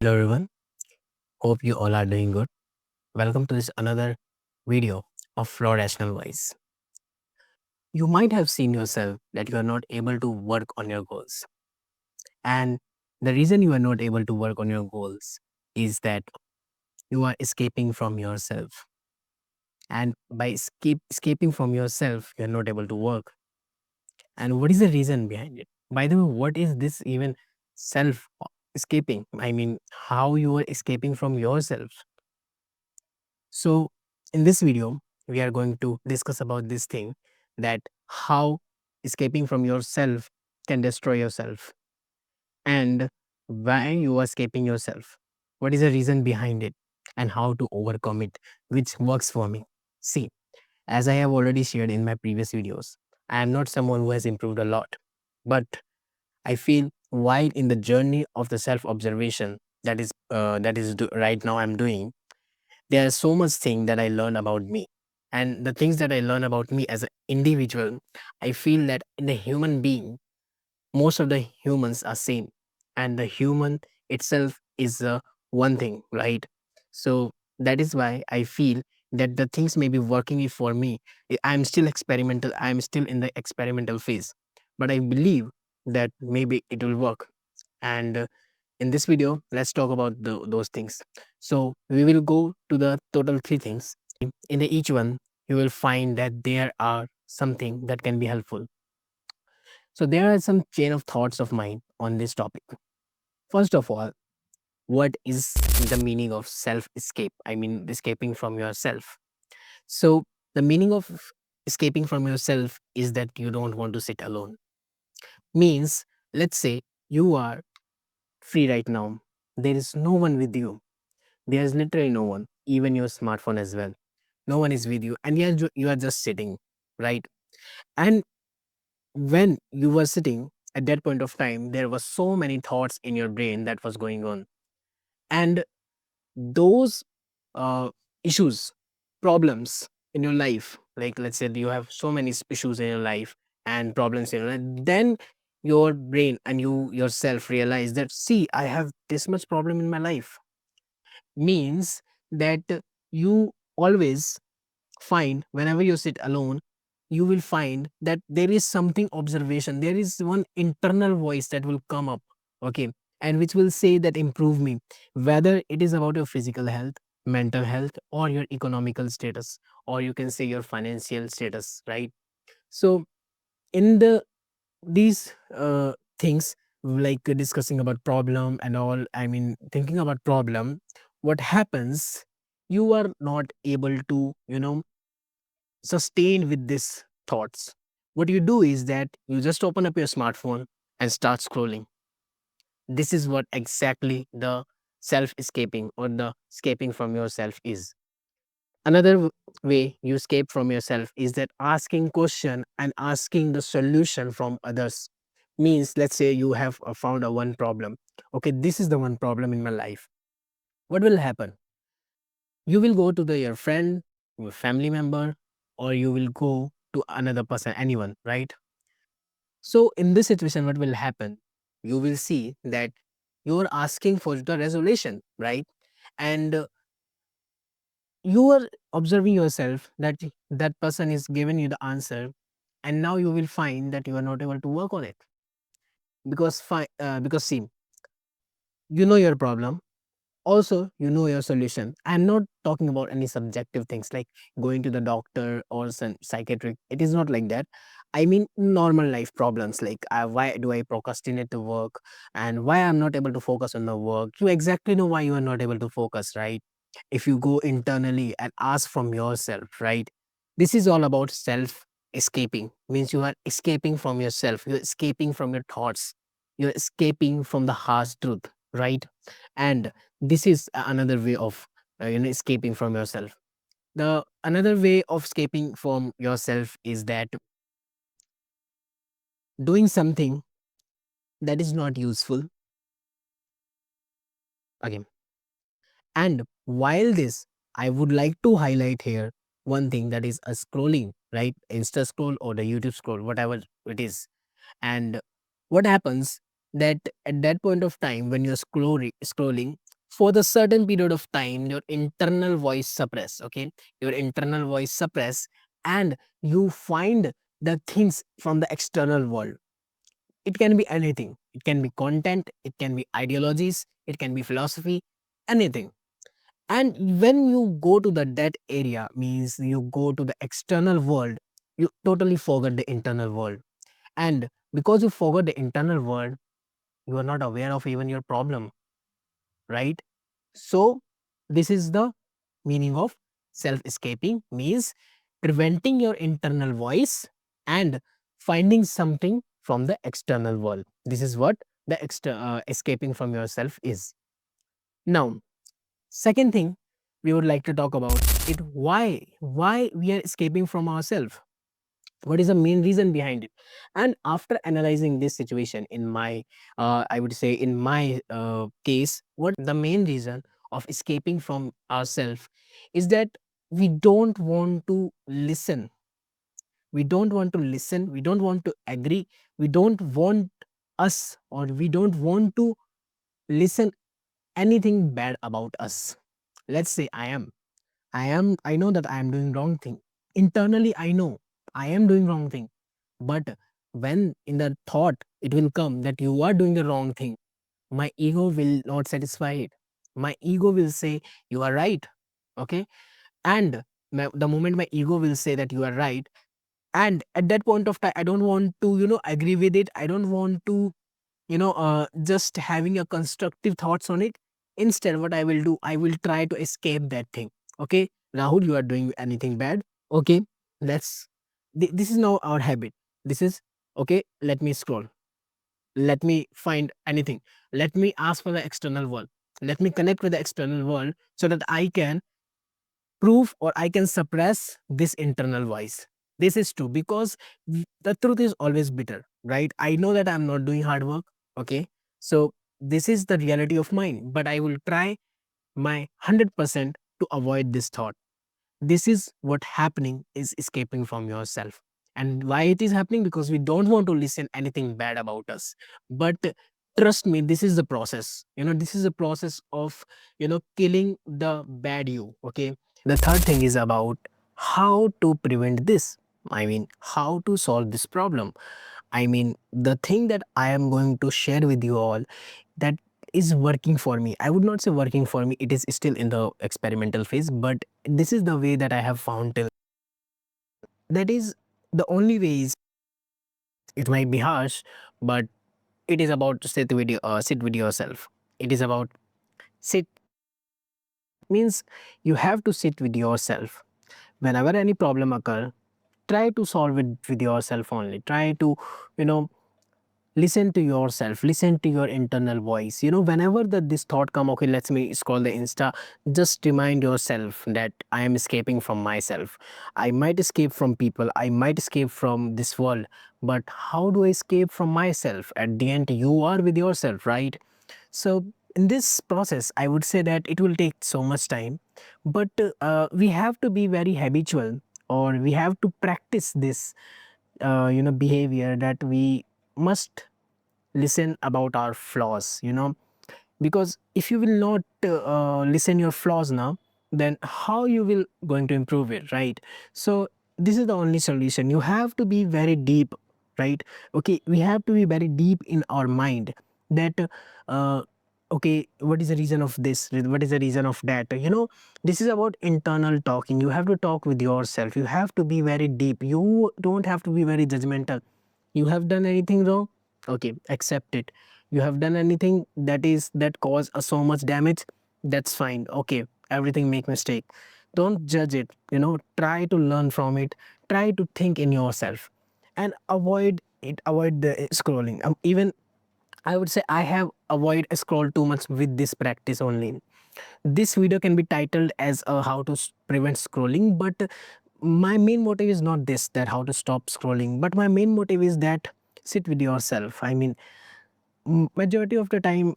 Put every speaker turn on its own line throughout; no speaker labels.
Hello everyone, hope you all are doing good. Welcome to this another video of Flow Rational Wise. You might have seen yourself that you are not able to work on your goals. And the reason you are not able to work on your goals is that you are escaping from yourself. And by escaping from yourself, you are not able to work. And what is the reason behind it? By the way, what is this even self escaping? I mean, how you are escaping from yourself? So in this video, we are going to discuss about this thing that how escaping from yourself can destroy yourself and why you are escaping yourself. What is the reason behind it and how to overcome it, which works for me. See, as I have already shared in my previous videos, I am not someone who has improved a lot, but I feel while in the journey of the self observation right now I'm doing, there's so much thing that I learn about me. And the things that I learn about me as an individual, I feel that in a human being, most of the humans are same. And the human itself is one thing, right? So that is why I feel that the things may be working for me. I'm still experimental. I'm still in the experimental phase. But I believe that maybe it will work. And in this video, let's talk about those things. So we will go to the total three things. In each one, you will find that there are something that can be helpful. So there are some chain of thoughts of mine on this topic. First of all, what is the meaning of self escape? I mean, escaping from yourself. So the meaning of escaping from yourself is that you don't want to sit alone. Means, let's say you are free right now. There is no one with you. There's literally no one, even your smartphone as well. No one is with you, and you are just sitting, right? And when you were sitting at that point of time, there were so many thoughts in your brain that was going on, and those uh, issues, problems in your life, like let's say you have so many issues in your life and problems in your life, then your brain and you yourself realize that see, I have this much problem in my life. Means that you always find whenever you sit alone, you will find that there is something observation, there is one internal voice that will come up, okay, and which will say that improve me, whether it is about your physical health, mental health, or your economical status, or you can say your financial status, right? So in these things, like discussing about problem and all, I mean thinking about problem, what happens, you are not able to sustain with these thoughts. What you do is that you just open up your smartphone and start scrolling. This is what exactly the self escaping or the escaping from yourself is. Another way you escape from yourself is that asking question and asking the solution from others. Means, let's say you have found a one problem. Okay, this is the one problem in my life. What will happen? You will go to your friend, your family member, or you will go to another person, anyone, right? So in this situation, what will happen? You will see that you are asking for the resolution, right? And you are observing yourself that that person is giving you the answer, and now you will find that you are not able to work on it because see, you know your problem. Also, you know your solution. I'm not talking about any subjective things like going to the doctor or some psychiatric. It is not like that. I mean normal life problems like why do I procrastinate the work and why I'm not able to focus on the work. You exactly know why you are not able to focus, right? If you go internally and ask from yourself, right? This is all about self escaping. Means you are escaping from yourself. You're escaping from your thoughts. You're escaping from the harsh truth, right? And this is another way of escaping from yourself. The another way of escaping from yourself is that doing something that is not useful again. And while this, I would like to highlight here one thing, that is a scrolling, right? Insta scroll or the YouTube scroll, whatever it is. And what happens that at that point of time when you're scrolling, for the certain period of time your internal voice suppress, okay, your internal voice suppress, and you find the things from the external world. It can be anything, it can be content, it can be ideologies, it can be philosophy, anything. And when you go to the dead area, means you go to the external world, you totally forget the internal world. And because you forgot the internal world, you are not aware of even your problem, right? So this is the meaning of self escaping, means preventing your internal voice and finding something from the external world. This is what the escaping from yourself is. Now, second thing we would like to talk about it, why we are escaping from ourselves. What is the main reason behind it? And after analyzing this situation in my I would say in my case, what the main reason of escaping from ourselves is that we don't want to listen, we don't want to listen, we don't want to agree, we don't want us, or we don't want to listen anything bad about us. Let's say I know that I am doing wrong thing. Internally, I know I am doing wrong thing. But when in the thought it will come that you are doing the wrong thing, my ego will not satisfy it. My ego will say you are right. Okay. And the moment my ego will say that you are right, and at that point of time, I don't want to, agree with it. I don't want to, just having a constructive thoughts on it. Instead, what I will do, I will try to escape that thing. Okay, Rahul, you are doing anything bad. Okay, let's. This is now our habit. This is okay. Let me scroll. Let me find anything. Let me ask for the external world. Let me connect with the external world so that I can prove or I can suppress this internal voice. This is true because the truth is always bitter, right? I know that I'm not doing hard work. Okay. So this is the reality of mine, but I will try my 100% to avoid this thought. This is what happening is escaping from yourself. And why it is happening? Because we don't want to listen anything bad about us. But trust me, this is the process. This is a process of, killing the bad you. Okay. The third thing is about how to prevent this. I mean, how to solve this problem. I mean, the thing that I am going to share with you all, that is working for me. I would not say working for me, it is still in the experimental phase, but this is the way that I have found till. That is the only way is, it might be harsh, but it is about to sit with yourself. It is about sit, means you have to sit with yourself. Whenever any problem occur, try to solve it with yourself only. Try to, you know, listen to yourself, listen to your internal voice. Whenever this thought come, okay, let's me scroll the Insta, just remind yourself that I am escaping from myself. I might escape from people, I might escape from this world, but how do I escape from myself? At the end, you are with yourself, right? So in this process, I would say that it will take so much time, but we have to be very habitual, or we have to practice this behavior, that we must listen about our flaws, because if you will not listen your flaws now, then how you will going to improve it, right? So this is the only solution. You have to be very deep, right? Okay, we have to be very deep in our mind, that uh, okay, what is the reason of this, what is the reason of that, this is about internal talking. You have to talk with yourself, you have to be very deep, you don't have to be very judgmental. You have done anything wrong, okay, accept it. You have done anything that caused so much damage, that's fine, okay, everything make mistake. Don't judge it, try to learn from it. Try to think in yourself, and avoid it, avoid the scrolling. Even I would say I have avoid scroll too much with this practice only. This video can be titled as how to prevent scrolling, but my main motive is not this, that how to stop scrolling, but my main motive is that sit with yourself. I mean, majority of the time,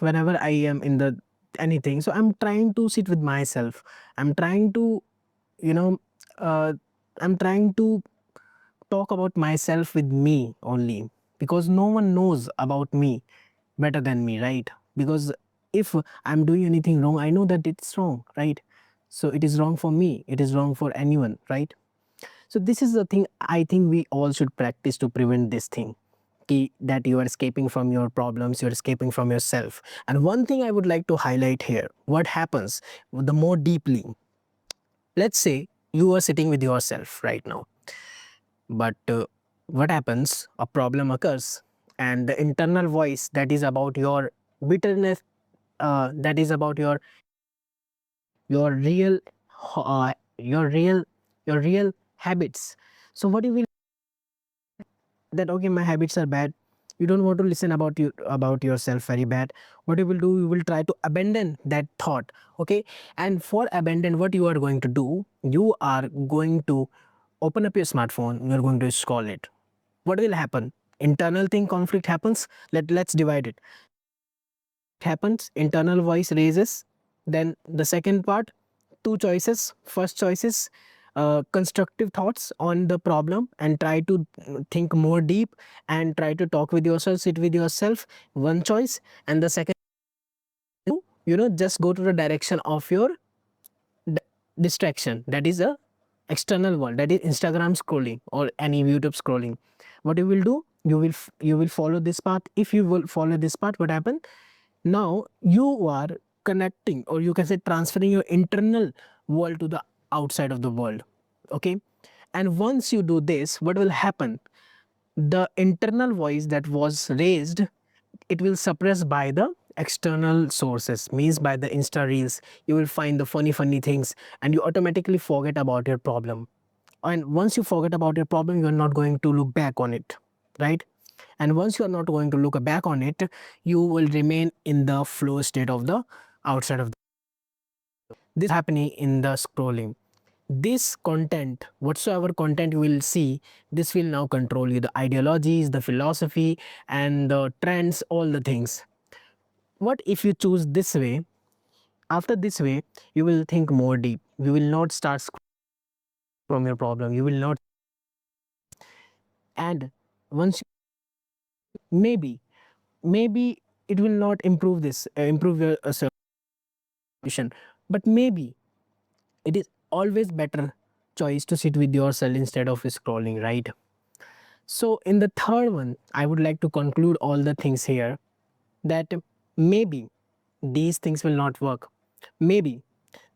whenever I am in the anything, so I'm trying to sit with myself. I'm trying to, you know uh, I'm trying to talk about myself with me only, because no one knows about me better than me, right? Because If I'm doing anything wrong, I know that it's wrong, right? So it is wrong for me, it is wrong for anyone, right? So this is the thing I think we all should practice to prevent this thing, that you are escaping from your problems, you're escaping from yourself. And one thing I would like to highlight here, what happens the more deeply, let's say you are sitting with yourself right now, but what happens, a problem occurs, and the internal voice that is about your bitterness, that is about your real uh, your real your real habits. So what you will, that okay, my habits are bad, you don't want to listen about you about yourself very bad. What you will do, you will try to abandon that thought. Okay, and for abandon, what you are going to do, you are going to open up your smartphone, you are going to scroll it. What will happen? Internal thing conflict happens. Let's divide it. Happens, internal voice raises. Then the second part, two choices. First choice is constructive thoughts on the problem and try to think more deep and try to talk with yourself, sit with yourself, one choice. And the second, just go to the direction of your d- distraction, that is a external world, that is Instagram scrolling or any YouTube scrolling. What you will do, you will follow this path. If you will follow this path, what happen, now you are connecting, or you can say transferring your internal world to the outside of the world. Okay, and once you do this, what will happen, the internal voice that was raised, it will suppress by the external sources, means by the Insta reels. You will find the funny things and you automatically forget about your problem. And once you forget about your problem, you are not going to look back on it, right? And once you are not going to look back on it, you will remain in the flow state of the outside of this happening in the scrolling. This content, whatsoever content you will see, this will now control you, the ideologies, the philosophy, and the trends, all the things. What if you choose this way? After this way, you will think more deep, you will not start from your problem, you will not. And once maybe it will not improve this improve your solution, but maybe it is always better choice to sit with yourself instead of scrolling, right? So in the third one, I would like to conclude all the things here, that maybe these things will not work, maybe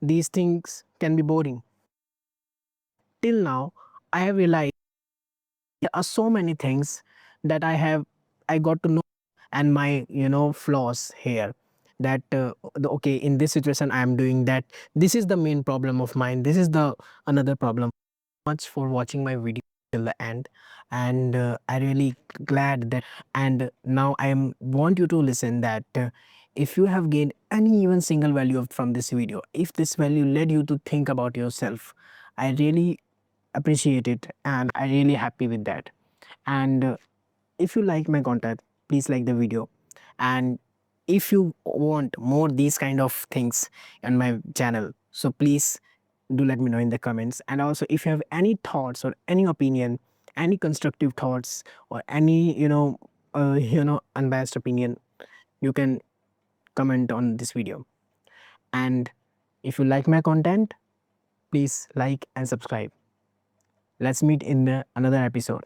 these things can be boring. Till now, I have realized there are so many things that I got to know, and my flaws here, that okay, in this situation I am doing that, this is the main problem of mine, this is the another problem. Much for watching my video till the end, and I really glad that. And now I am want you to listen that if you have gained any even single value from this video, if this value led you to think about yourself, I really appreciate it and I really happy with that. And if you like my content, please like the video. And if you want more these kind of things on my channel, so please do let me know in the comments. And also, if you have any thoughts or any opinion, any constructive thoughts, or any unbiased opinion, you can comment on this video. And if you like my content, please like and subscribe. Let's meet in the another episode.